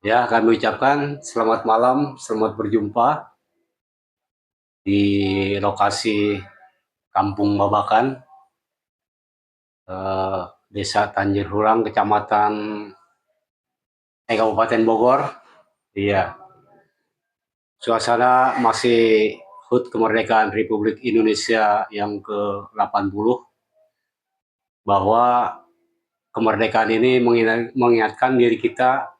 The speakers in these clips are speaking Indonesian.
Ya, kami ucapkan selamat malam, selamat berjumpa di lokasi Kampung Babakan, Desa Tanjir Hurang, Kabupaten Bogor. Iya, suasana masih HUT kemerdekaan Republik Indonesia yang ke-80, bahwa kemerdekaan ini mengingatkan diri kita,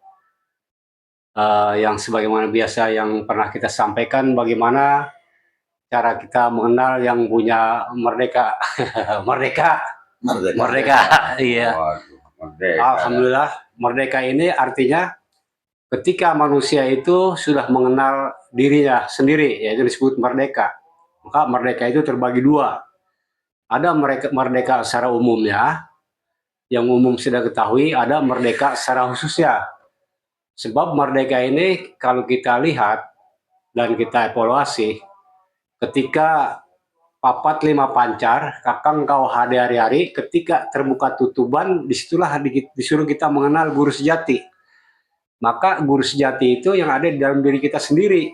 yang sebagaimana biasa yang pernah kita sampaikan, bagaimana cara kita mengenal yang punya merdeka. Merdeka, merdeka, iya. Merdeka. Alhamdulillah, merdeka ini artinya ketika manusia itu sudah mengenal dirinya sendiri, yaitu disebut merdeka. Maka merdeka itu terbagi dua. Ada merdeka secara umumnya, yang umum sudah ketahui, ada merdeka secara khususnya. Sebab merdeka ini kalau kita lihat dan kita evaluasi, ketika papat lima pancar, kakang kau hari-hari, ketika terbuka tutuban, disitulah disuruh kita mengenal guru sejati. Maka guru sejati itu yang ada di dalam diri kita sendiri.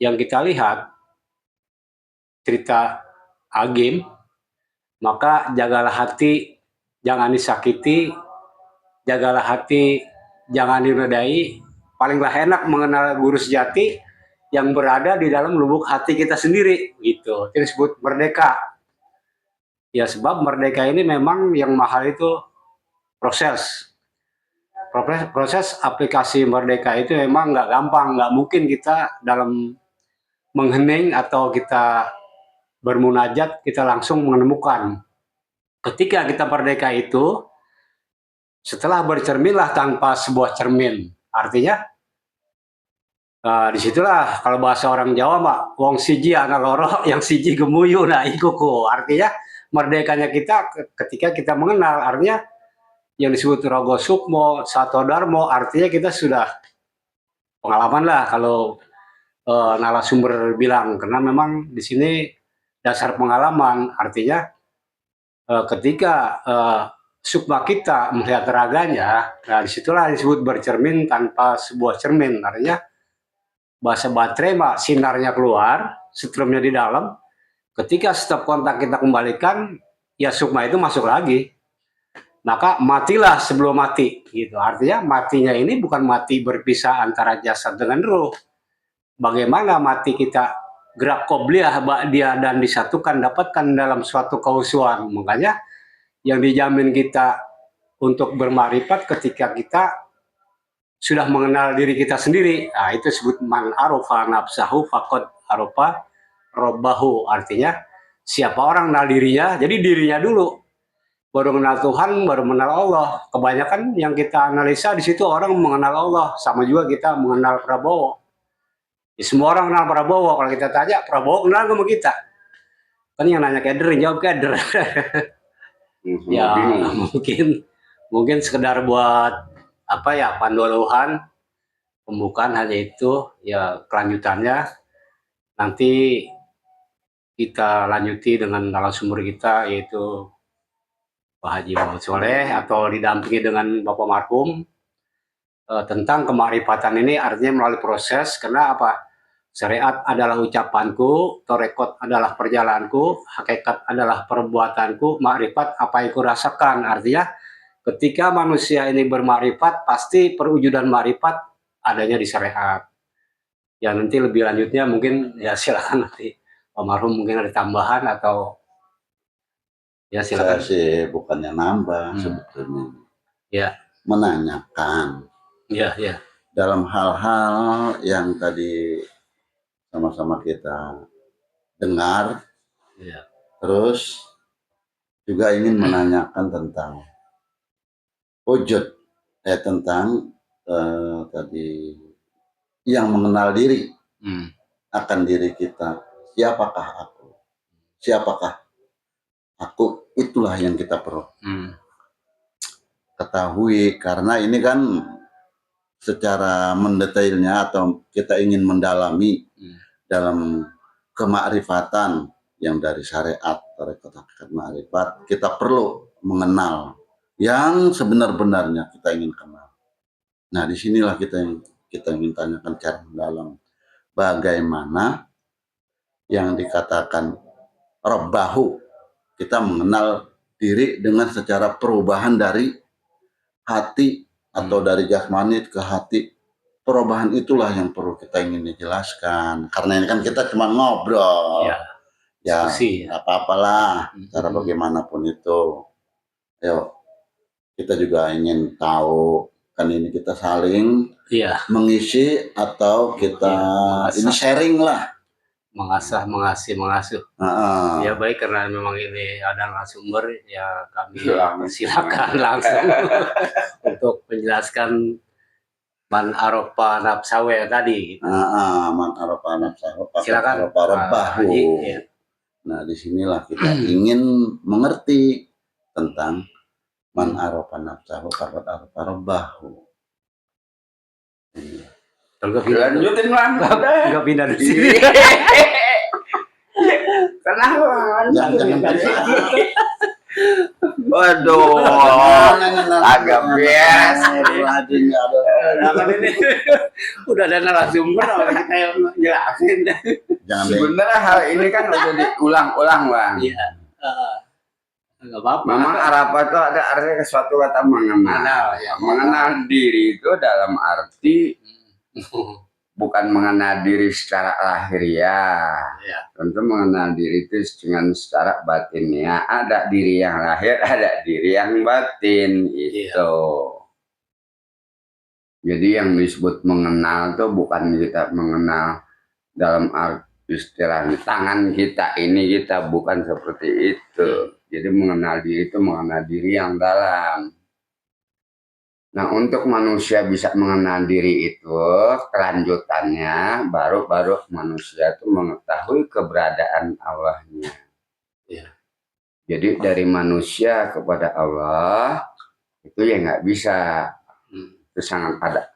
Yang kita lihat, cerita Agim, maka jagalah hati, jangan disakiti, jagalah hati, jangan dinodai. Palinglah enak mengenal guru sejati yang berada di dalam lubuk hati kita sendiri, gitu. Itu disebut merdeka. Ya, sebab merdeka ini memang yang mahal itu proses. Proses aplikasi merdeka itu memang nggak gampang, nggak mungkin kita dalam menghening atau kita bermunajat kita langsung menemukan. Ketika kita merdeka itu, setelah bercerminlah tanpa sebuah cermin. Artinya, disitulah kalau bahasa orang Jawa, Mbak, wong siji ana loro, yang siji gemuyu, nah ikuku. Artinya, merdekanya kita ketika kita mengenal, artinya yang disebut Rogo Sukmo, Sato Darmo, artinya kita sudah pengalaman lah kalau narasumber bilang, karena memang di sini dasar pengalaman, artinya ketika sukma kita melihat raganya, nah disitulah disebut bercermin tanpa sebuah cermin, artinya bahasa baterai mak sinarnya keluar, setrumnya di dalam, ketika stop kontak kita kembalikan, ya sukma itu masuk lagi. Maka matilah sebelum mati, gitu. Artinya matinya ini bukan mati berpisah antara jasad dengan ruh. Bagaimana mati kita gerak qobliyah dia dan disatukan, dapatkan dalam suatu kehusuan. Makanya yang dijamin kita untuk bermakrifat ketika kita sudah mengenal diri kita sendiri. Nah, itu disebut man arofa nafsahu faqad arofa robbahu. Artinya siapa orang kenal dirinya, jadi dirinya dulu. Baru mengenal Tuhan, baru mengenal Allah. Kebanyakan yang kita analisa di situ orang mengenal Allah, sama juga kita mengenal Prabowo. Ya, semua orang kenal Prabowo. Kalau kita tanya, Prabowo kenal sama kita? Kan yang nanya kader, jawab kader. Ya mungkin sekedar buat apa ya, panduluhan, pembukaan hanya itu. Ya kelanjutannya nanti kita lanjuti dengan narasumber kita, yaitu Pak Haji Muhammad Soleh, atau didampingi dengan Bapak Marhum, tentang kemakrifatan ini. Artinya melalui proses, karena apa? Syariat adalah ucapanku, torekot adalah perjalananku, hakikat adalah perbuatanku, makrifat apa yang kurasakan. Artinya ketika manusia ini bermakrifat, pasti perwujudan makrifat adanya di syariat. Ya nanti lebih lanjutnya mungkin ya silakan nanti Pak Marhum mungkin ada tambahan atau ya silakan. Saya sih bukannya nambah sebetulnya. Ya. Menanyakan. Ya, ya. Dalam hal-hal yang tadi sama-sama kita dengar, Ya. Terus juga ingin menanyakan tentang wujud, tentang tadi yang mengenal diri akan diri kita. Siapakah aku? Siapakah aku? Itulah yang kita perlu ketahui, karena ini kan secara mendetailnya atau kita ingin mendalami dalam kemakrifatan yang dari syariat, tarekat hakikat makrifat, kita perlu mengenal yang sebenar-benarnya kita ingin kenal. Nah, disinilah kita ingin tanyakan cara mendalam. Bagaimana yang dikatakan Rabbahu, kita mengenal diri dengan secara perubahan dari hati atau dari jasmani ke hati. Perubahan itulah yang perlu kita ingin dijelaskan. Karena ini kan kita cuma ngobrol. Ya, diskusi. nggak apa-apalah. Cara bagaimanapun itu. Ayo, kita juga ingin tahu. Kan ini kita saling mengisi atau kita ini sharing lah. Mengasuh. Ya baik, karena memang ini ada narasumber, ya kami silakan langsung untuk menjelaskan man aropa nafsawe tadi. Man aropa nafsawe, silakan aropa rabbahu. Nah, disinilah kita ingin mengerti tentang man aropa nafsahu, aropa rabbahu. Lanjutin lah. Enggak pindah di sini. Kenapa? Jangan Waduh, agak bias. Udah ada narasumber, kita yang jelasin. Sebenarnya hal ini kan udah diulang-ulang, Bang. Iya. Enggak apa-apa. Memang Arafah itu ada artinya suatu kata mengenal. Mengenal diri itu dalam arti bukan mengenal diri secara lahiriah. Tentu mengenal diri itu dengan secara batinnya. Ada diri yang lahir, ada diri yang batin. Itu. Jadi yang disebut mengenal itu bukan kita mengenal dalam arti istilah tangan kita ini, kita bukan seperti itu. Jadi mengenal diri itu mengenal diri yang dalam. Nah, untuk manusia bisa mengenal diri itu, kelanjutannya baru manusia itu mengetahui keberadaan Allahnya. Jadi dari manusia kepada Allah itu ya nggak bisa, itu sangat ada